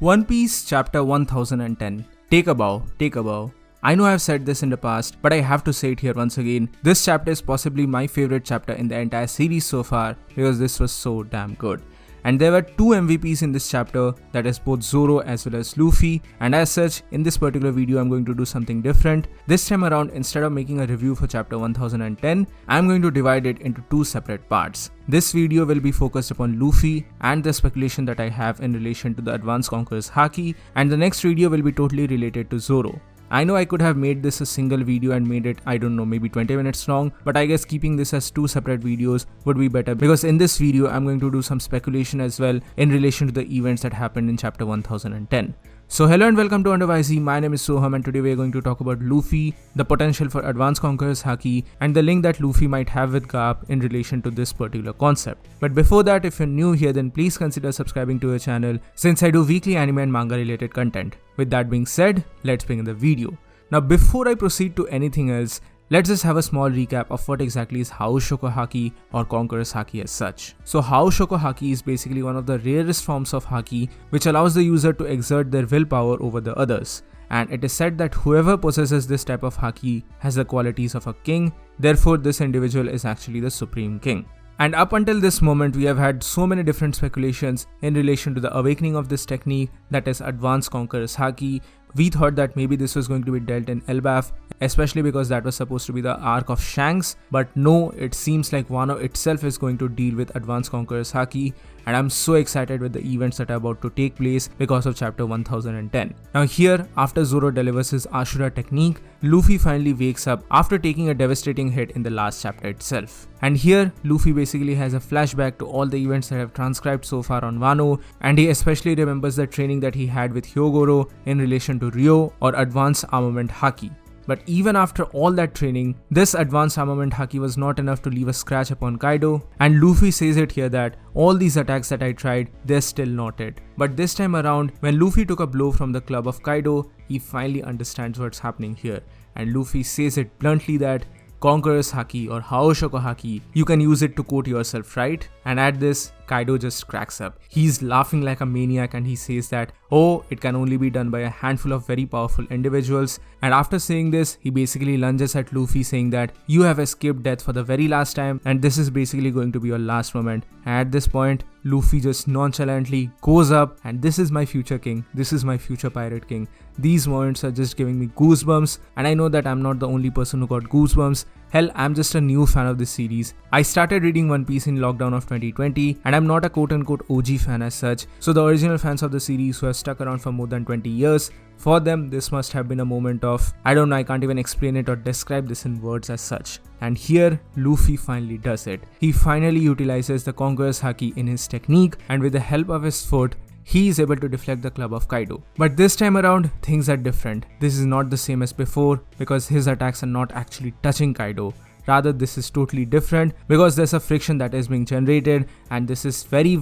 One Piece Chapter 1010. Take a bow, take a bow. I know I've said this in the past, but I have to say it here once again. This chapter is possibly my favorite chapter in the entire series so far because this was so damn good. And there were two MVPs in this chapter, that is both Zoro as well as Luffy, and as such, in this particular video I'm going to do something different. This time around, instead of making a review for chapter 1010, I'm going to divide it into two separate parts. This video will be focused upon Luffy and the speculation that I have in relation to the Advanced Conqueror's Haki, and the next video will be totally related to Zoro. I know I could have made this a single video and made it, I don't know, maybe 20 minutes long, but I guess keeping this as two separate videos would be better because in this video I'm going to do some speculation as well in relation to the events that happened in chapter 1010. So hello and welcome to Under YZ, my name is Soham and today we are going to talk about Luffy, the potential for Advanced Conqueror's Haki and the link that Luffy might have with Garp in relation to this particular concept. But before that, if you're new here then please consider subscribing to our channel since I do weekly anime and manga related content. With that being said, let's begin the video. Now before I proceed to anything else, let's just have a small recap of what exactly is Haoshoku Haki or Conqueror's Haki as such. So Haoshoku Haki is basically one of the rarest forms of Haki which allows the user to exert their willpower over the others. And it is said that whoever possesses this type of Haki has the qualities of a king, therefore this individual is actually the supreme king. And up until this moment, we have had so many different speculations in relation to the awakening of this technique, that is Advanced Conqueror's Haki. We thought that maybe this was going to be dealt in Elbaf, especially because that was supposed to be the arc of Shanks, but no, it seems like Wano itself is going to deal with Advanced Conqueror's Haki, and I'm so excited with the events that are about to take place because of chapter 1010. Now here, after Zoro delivers his Ashura technique, Luffy finally wakes up after taking a devastating hit in the last chapter itself. And here, Luffy basically has a flashback to all the events that have transcribed so far on Wano, and he especially remembers the training that he had with Hyogoro in relation to Ryo or Advanced Armament Haki. But even after all that training, this Advanced Armament Haki was not enough to leave a scratch upon Kaido, and Luffy says it here that all these attacks that I tried, they're still not it. But this time around, when Luffy took a blow from the club of Kaido, he finally understands what's happening here, and Luffy says it bluntly that Conqueror's Haki or Haoshoku Haki, you can use it to quote yourself, right? And at this, Kaido just cracks up. He's laughing like a maniac and he says that, oh, it can only be done by a handful of very powerful individuals. And after saying this, he basically lunges at Luffy saying that you have escaped death for the very last time and this is basically going to be your last moment. And at this point, Luffy just nonchalantly goes up and this is my future king, this is my future pirate king. These moments are just giving me goosebumps, and I know that I'm not the only person who got goosebumps. Hell, I'm just a new fan of this series. I started reading One Piece in lockdown of 2020 and I'm not a quote-unquote OG fan as such. So the original fans of the series who have stuck around for more than 20 years, for them this must have been a moment of, I don't know, I can't even explain it or describe this in words as such. And here, Luffy finally does it. He finally utilizes the Conqueror's Haki in his technique, and with the help of his foot, he is able to deflect the club of Kaido. But this time around, things are different. This is not the same as before because his attacks are not actually touching Kaido. Rather, this is totally different because there's a friction that is being generated, and this is very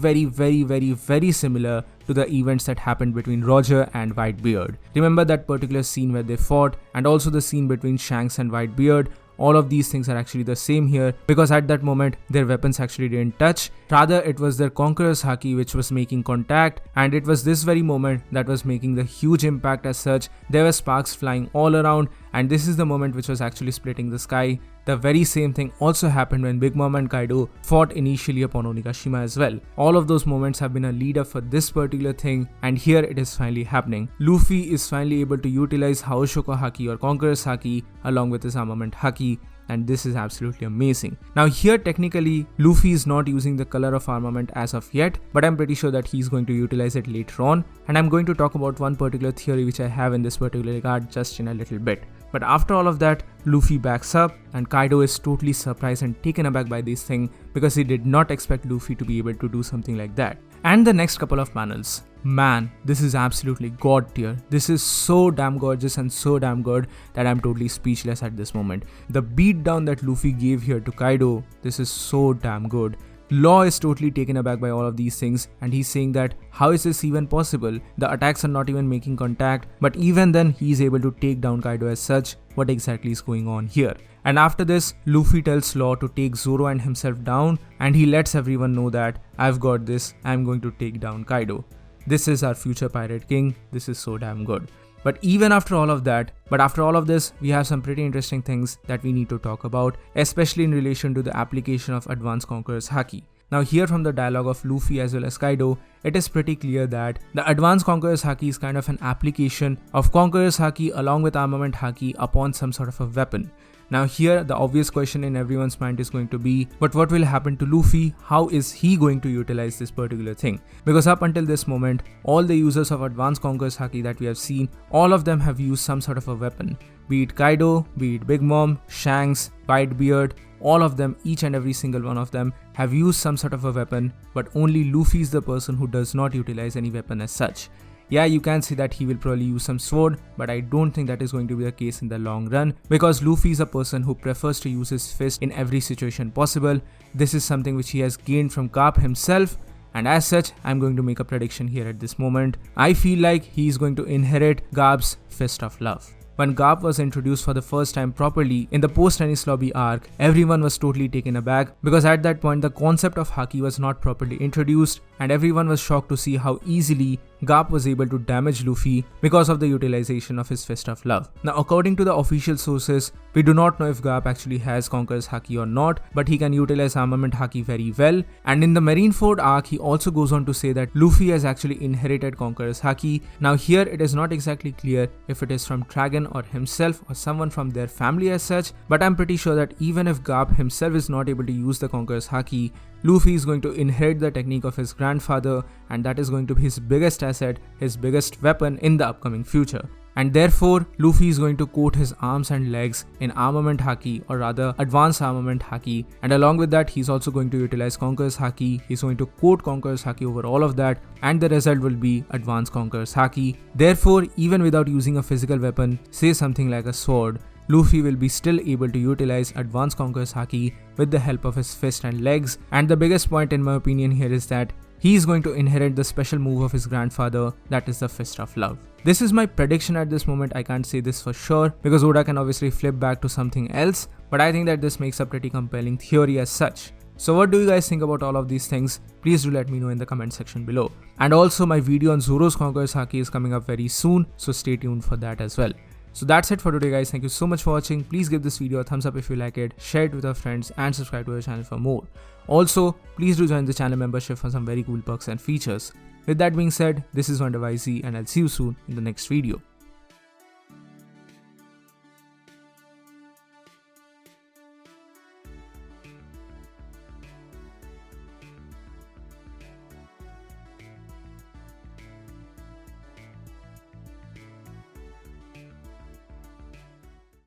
similar to the events that happened between Roger and Whitebeard. Remember that particular scene where they fought, and also the scene between Shanks and Whitebeard. All of these things are actually the same here because at that moment their weapons actually didn't touch. Rather, it was their Conqueror's Haki which was making contact, and it was this very moment that was making the huge impact as such. There were sparks flying all around, and this is the moment which was actually splitting the sky. The very same thing also happened when Big Mom and Kaido fought initially upon Onigashima as well. All of those moments have been a lead up for this particular thing, and here it is finally happening. Luffy is finally able to utilize Haoshoku Haki or Conqueror's Haki along with his Armament Haki, and this is absolutely amazing. Now here technically Luffy is not using the color of armament as of yet, but I'm pretty sure that he's going to utilize it later on, and I'm going to talk about one particular theory which I have in this particular regard just in a little bit. But after all of that, Luffy backs up and Kaido is totally surprised and taken aback by this thing because he did not expect Luffy to be able to do something like that. And the next couple of panels, man, this is absolutely god tier. This is so damn gorgeous and so damn good that I'm totally speechless at this moment. The beatdown that Luffy gave here to Kaido, this is so damn good. Law is totally taken aback by all of these things and he's saying that how is this even possible? The attacks are not even making contact, but even then he's able to take down Kaido as such. What exactly is going on here? And after this, Luffy tells Law to take Zoro and himself down, and he lets everyone know that I've got this, I'm going to take down Kaido. this is our future pirate king, this is so damn good. But even after all of that, after all of this, we have some pretty interesting things that we need to talk about, especially in relation to the application of Advanced Conqueror's Haki. Now here from the dialogue of Luffy as well as Kaido, it is pretty clear that the Advanced Conqueror's Haki is kind of an application of Conqueror's Haki along with Armament Haki upon some sort of a weapon. Now here the obvious question in everyone's mind is going to be, but what will happen to Luffy? How is he going to utilize this particular thing? Because up until this moment, all the users of Advanced Conqueror's Haki that we have seen, all of them have used some sort of a weapon. Be it Kaido, be it Big Mom, Shanks, Whitebeard, all of them, each and every single one of them have used some sort of a weapon, but only Luffy is the person who does not utilize any weapon as such. Yeah, you can see that he will probably use some sword, but I don't think that is going to be the case in the long run, because Luffy is a person who prefers to use his fist in every situation possible. This is something which he has gained from Garp himself, and as such, I'm going to make a prediction here at this moment. I feel like he is going to inherit Garp's Fist of Love. When Garp was introduced for the first time properly in the post-Enies Lobby arc, everyone was totally taken aback, because at that point the concept of Haki was not properly introduced, and everyone was shocked to see how easily Garp was able to damage Luffy because of the utilization of his Fist of Love. Now according to the official sources, we do not know if Garp actually has Conqueror's Haki or not, but he can utilize Armament Haki very well, and in the Marineford arc he also goes on to say that Luffy has actually inherited Conqueror's Haki. Now here it is not exactly clear if it is from Dragon or himself or someone from their family as such, but I'm pretty sure that even if Garp himself is not able to use the Conqueror's Haki, Luffy is going to inherit the technique of his grandfather, and that is going to be his biggest asset, his biggest weapon in the upcoming future. And therefore, Luffy is going to coat his arms and legs in Armament Haki, or rather Advanced Armament Haki, and along with that he's also going to utilize Conqueror's Haki. He's going to coat Conqueror's Haki over all of that, and the result will be Advanced Conqueror's Haki. Therefore, even without using a physical weapon, say something like a sword, Luffy will be still able to utilize Advanced Conqueror's Haki with the help of his fist and legs. And the biggest point in my opinion here is that he is going to inherit the special move of his grandfather, that is the Fist of Love. This is my prediction at this moment. I can't say this for sure because Oda can obviously flip back to something else, but I think that this makes a pretty compelling theory as such. So what do you guys think about all of these things? Please do let me know in the comment section below. And also my video on Zoro's Conqueror's Haki is coming up very soon, so stay tuned for that as well. So that's it for today guys, thank you so much for watching. Please give this video a thumbs up if you like it, share it with your friends and subscribe to our channel for more. Also, please do join the channel membership for some very cool perks and features. With that being said, this is WonderYZ and I'll see you soon in the next video.